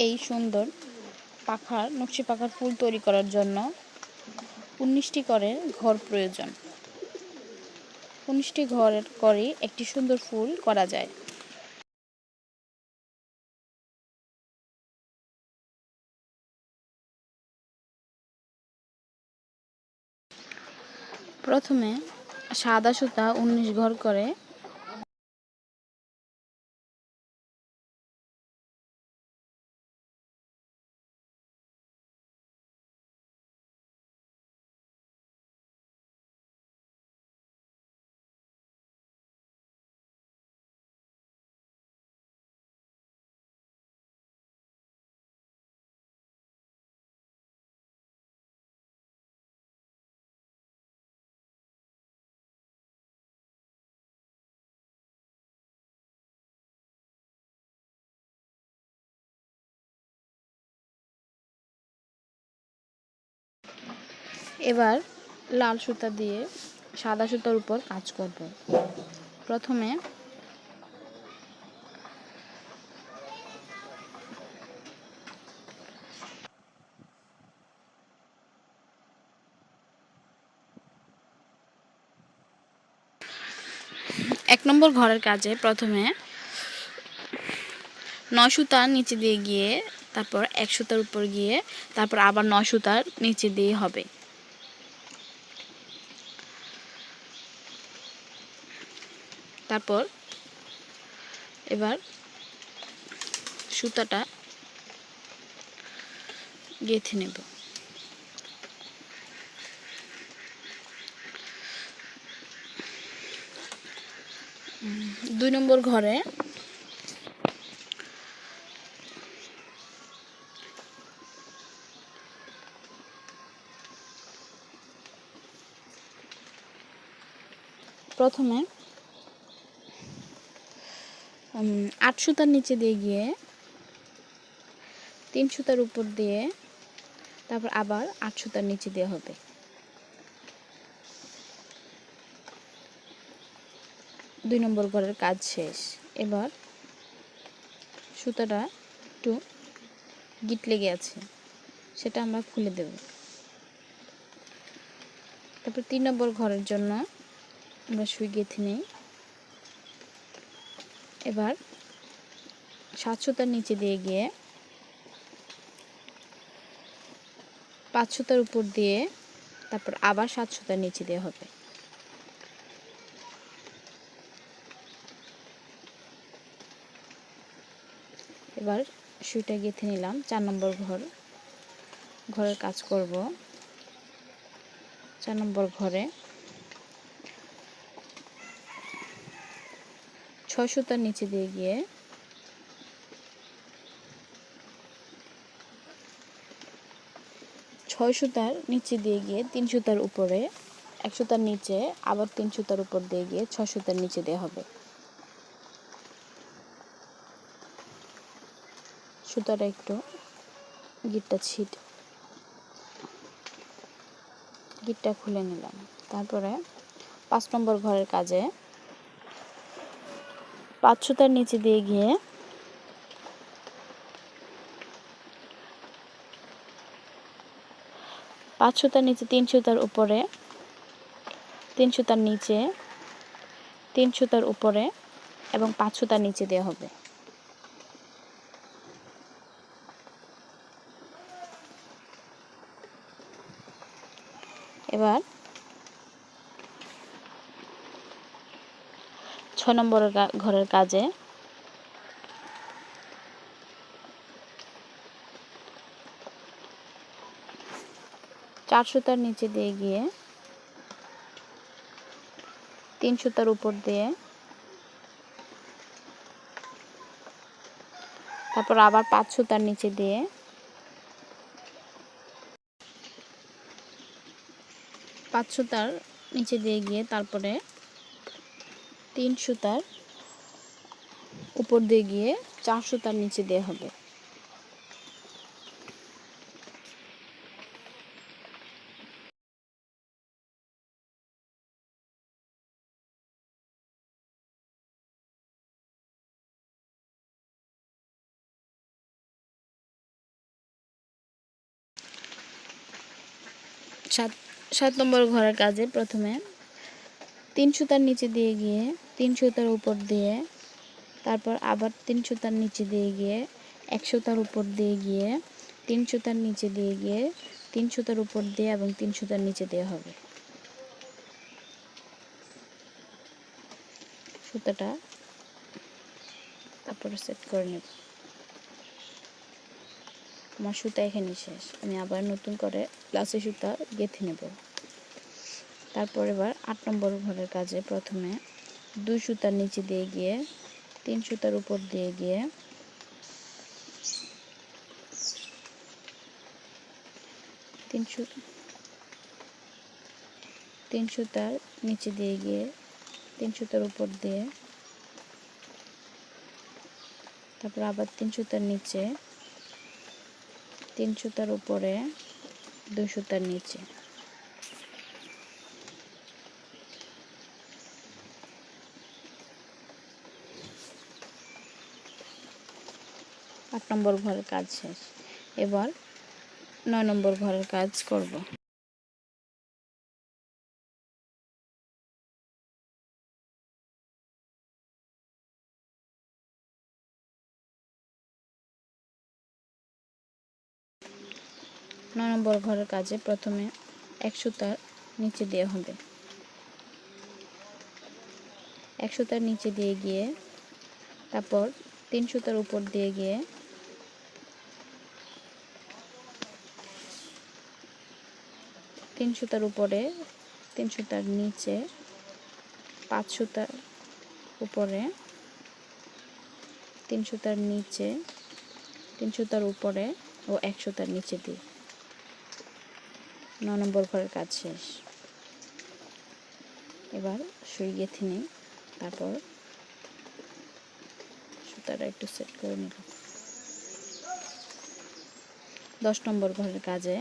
এই সুন্দর নকশি পাখার ফুল তৈরি করার জন্য ১৯টি করে ঘর প্রয়োজন। ১৯টি ঘর করে একটি সুন্দর ফুল করা যায়। প্রথমে সাদা সুতা ১৯ ঘর করে এবার লাল সুতা দিয়ে সাদা সুতার উপর কাজ করব। প্রথমে এক নম্বর ঘরের কাজে প্রথমে ৯ সুতার নিচে দিয়ে গিয়ে তারপর ১ সুতার উপর গিয়ে তারপর আবার ৯ সুতার নিচে দিয়ে হবে। তারপর এবার সুতাটা গেঁথে নেব। দুই নম্বর ঘরে প্রথমে ৮ সুতার নিচে দিয়ে গিয়ে ৩ সুতার উপর দিয়ে তারপর আবার ৮ সুতার নিচে দিয়ে হবে। দুই নম্বর ঘরের কাজ শেষ। এবার সুতাটা একটু গিট লেগে আছে, সেটা আমরা খুলে দেব। তারপর ৩ নম্বর ঘরের জন্য আমরা সুই গেঁথে নিই। এবার ৭ সুতার নিচে দিয়ে গিয়ে ৫ সুতার উপর দিয়ে তারপর আবার ৭ সুতার নিচে দিয়ে হবে। এবার সুইটা গেঁথে নিলাম। ৪ নম্বর ঘরের কাজ করব। ৪ নম্বর ঘরে ৬ সুতার নিচে দিয়ে গিয়ে ৬ সুতার নিচে দিয়ে গিয়ে ৩ সুতার উপরে ১ সুতার নিচে আবার ৩ সুতার উপর দিয়ে গিয়ে ৬ সুতার নিচে দেওয়া হবে। সুতাটা একটু গিটটা খুলে নিলাম। তারপরে ৫ নম্বর ঘরের কাজে ৫ সুতার নিচে দিয়ে গিয়ে ৫ সুতার নিচে ৩ সুতার উপরে ৩ সুতার নিচে ৩ সুতার উপরে এবং ৫ সুতার নিচে দেওয়া হবে। এবার ৬ নম্বর ঘরের কাজে ৪ সুতার নিচে দিয়ে গিয়ে ৩ সুতার উপর দিয়ে তারপর আবার ৫ সুতার নিচে দিয়ে ৫ সুতার নিচে দিয়ে গিয়ে তারপরে ৩ সুতার উপর দিয়ে গিয়ে ৪ সুতার নিচে দেওয়া হবে। সাত নম্বর ঘরের কাজে প্রথমে 3 সুতার নিচে দিয়ে গিয়ে 3 সুতার উপর দিয়ে, তারপর আবার 3 সুতার নিচে দিয়ে গিয়ে 1 সুতার উপর দিয়ে গিয়ে 3 সুতার নিচে দিয়ে গিয়ে 3 সুতার উপর দিয়ে এবং 3 সুতার নিচে দিয়ে হবে। সুতাটা তারপরে সেট করে নেব। আমার সুতা এখানে শেষ, আমি আবার নতুন করে লাচি সুতা গেঁথে নেব। তারপর এবার 8 নম্বর ঘরের কাজে প্রথমে 2 সুতার নিচে দিয়ে গিয়ে 3 সুতার উপর দিয়ে গিয়ে 3 সুতার নিচে দিয়ে গিয়ে 3 সুতার উপর দিয়ে, তারপর আবার 3 সুতার নিচে 3 সুতার উপরে 2 সুতার নিচে, আট নম্বর ঘরের কাজ শেষ। এবার 9 নম্বর ঘরের কাজ করব। নয় নম্বর ঘরের কাজে প্রথমে 1 সুতার নিচে দেওয়া হবে। 1 সুতার নিচে দিয়ে গিয়ে তারপর 3 সুতার উপর দিয়ে গিয়ে 3 সুতার উপরে 3 সুতার নিচে 5 সুতার উপরে 3 সুতার নিচে 3 সুতার উপরে ও 1 সুতার নিচে দিয়ে 9 নম্বর ঘরের কাজ শেষ। এবার সুই গেঁথে নিই, তারপর সুতাটা একটু সেট করে নিব। 10 নম্বর ঘরের কাজে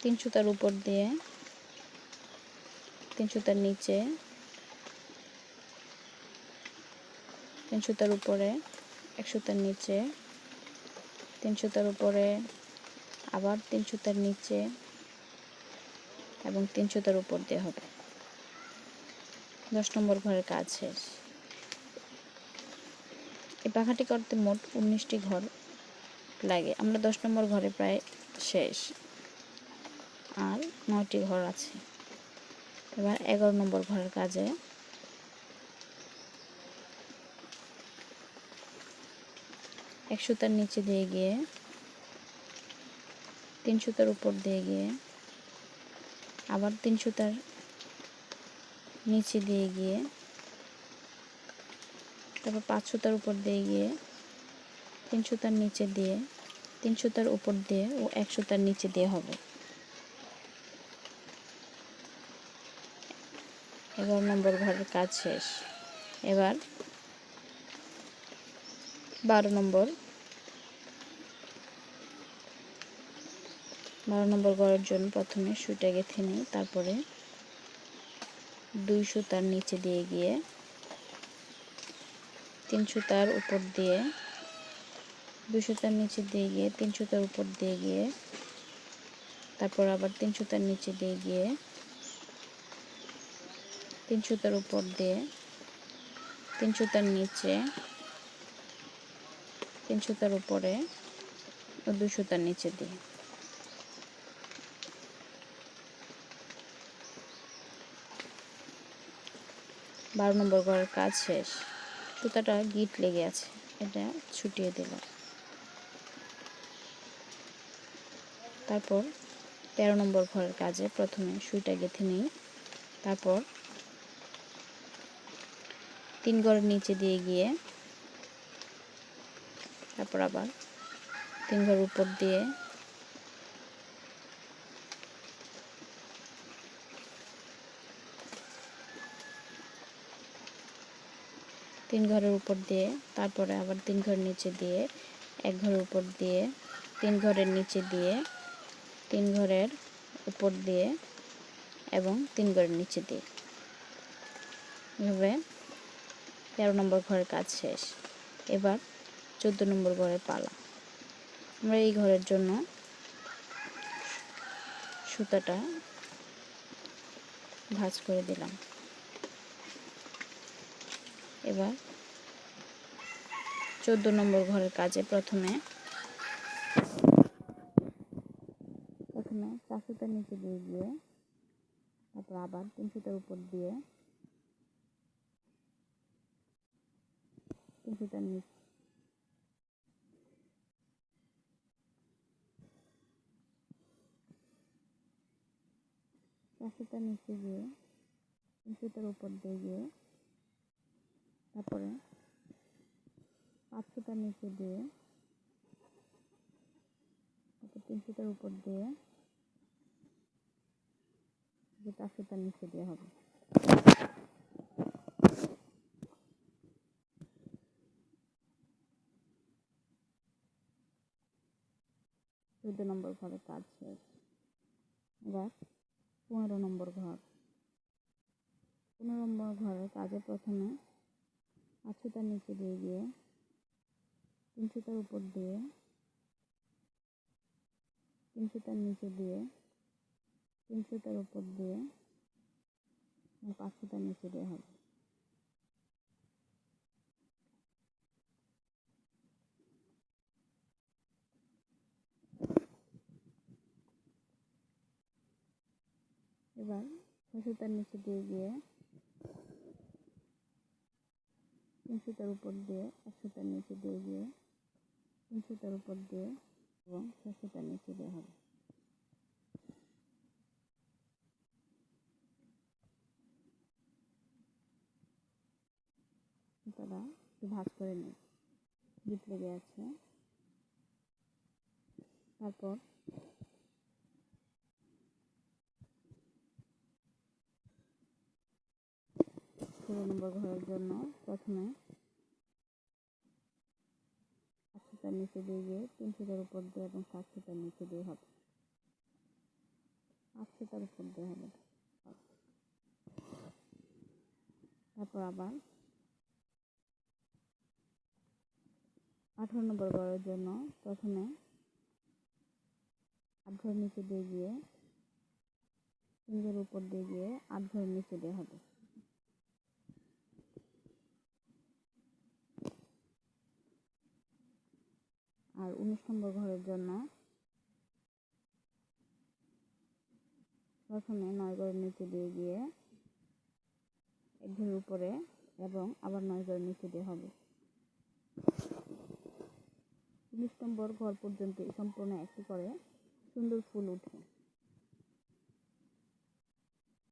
তিন সুতার উপর দিয়ে 3 সুতার নিচে 3 সুতার উপরে 1 সুতার নিচে 3 সুতার উপরে আবার 3 সুতার নিচে এবং 3 সুতার উপর দিয়ে হবে। 10 নম্বর ঘরের কাজ শেষ। এই পাখাটি করতে মোট 19টি ঘর লাগে। আমরা 10 নম্বর ঘরে প্রায় শেষ, আর 9টি ঘর আছে। এবার 11 নম্বর ঘরের কাজে এক সুতার নিচে দিয়ে গিয়ে 3 সুতার উপর দিয়ে গিয়ে আবার 3 সুতার নিচে দিয়ে গিয়ে তারপর 5 সুতার উপর দিয়ে গিয়ে 3 সুতার নিচে দিয়ে 3 সুতার উপর দিয়ে ও 1 সুতার নিচে দিয়ে হবে। 11 নম্বর ঘরের কাজ শেষ। এবার 12 নম্বর ঘরের জন্য প্রথমে সুইটা গেঁথে নিই, তারপরে 2 সুতার নিচে দিয়ে গিয়ে 3 সুতার উপর দিয়ে 2 সুতার নিচে দিয়ে গিয়ে 3 সুতার উপর দিয়ে গিয়ে তারপর আবার 3 সুতার নিচে দিয়ে গিয়ে 3 সুতার উপর দিয়ে 3 সুতার নিচে 3 সুতার উপরে ও 2 সুতার নিচে দিয়ে 12 নম্বর ঘরের কাজ শেষ। সুতাটা গিট লেগে আছে, এটা ছুটিয়ে দিলাম। তারপর 13 নম্বর ঘরের কাজে প্রথমে সুইটা গেঁথে নিই, তারপর 3 ঘরের নিচে দিয়ে গিয়ে তারপর আবার 3 ঘরের উপর দিয়ে 3 ঘরের উপর দিয়ে তারপরে আবার 3 ঘর নিচে দিয়ে 1 ঘরের উপর দিয়ে 3 ঘরের নিচে দিয়ে 3 ঘরের উপর দিয়ে এবং 3 ঘরের নিচে দিয়ে, এভাবে 13 নম্বর ঘরের কাজ শেষ। এবার 14 নম্বর ঘরের পালা। আমরা এই ঘরের জন্য সুতাটা ভাঁজ করে দিলাম। এবার 14 নম্বর ঘরের কাজে প্রথমে 4 সুতার নিচে দিয়ে গিয়ে তারপর আবার 3 সুতার উপর দিয়ে 3 সুতার নিচে 4 সুতার নিচে গিয়ে 3 সুতার উপর দিয়ে গিয়ে তারপরে 5 সুতার নিচে দিয়ে তারপর 3 সুতার উপর দিয়ে 4 সুতার নিচে দিয়ে হবে। 14 নম্বর ঘরের কাজ শেষ। এবার 15 নম্বর ঘর। 15 নম্বর ঘরের কাজে প্রথমে 5 সুতার নিচে দিয়ে গিয়ে 3 সুতার উপর দিয়ে 3 সুতার নিচে দিয়ে 3 সুতার উপর দিয়ে 5 সুতার নিচে দিয়ে হবে। এবার 6 সুতার নিচে দিয়ে গিয়ে 3 সুতার উপর দিয়ে 1 সুতার নিচে দিয়ে গিয়ে 3 সুতার উপর দিয়ে এবং 6 সুতার নিচে দিয়ে হবে। সুতাটা একটু ভাঁজ করে নিই, গিট লেগে আছে। তারপর 16 নম্বর ঘরের জন্য প্রথমে 5 সুতার নিচে দিয়ে গিয়ে 3 সুতার উপর দিয়ে এবং 7 সুতার নিচে দিয়ে হবে। 5 সুতার উপর দিয়ে হবে। তারপর আবার 18 নম্বর ঘরের জন্য প্রথমে 8 ঘর নিচে দিয়ে গিয়ে 3 ঘর উপর দিয়ে গিয়ে 8 ঘর নিচে দিয়ে হবে। আর 19 নম্বর ঘরের জন্য প্রথমে 9 ঘরের নিচে দিয়ে গিয়ে 1 ঘরের উপরে এবং আবার 9 ঘরের নিচে দিয়ে হবে। 19 নম্বর ঘর পর্যন্ত সম্পূর্ণ একটি করে সুন্দর ফুল উঠে।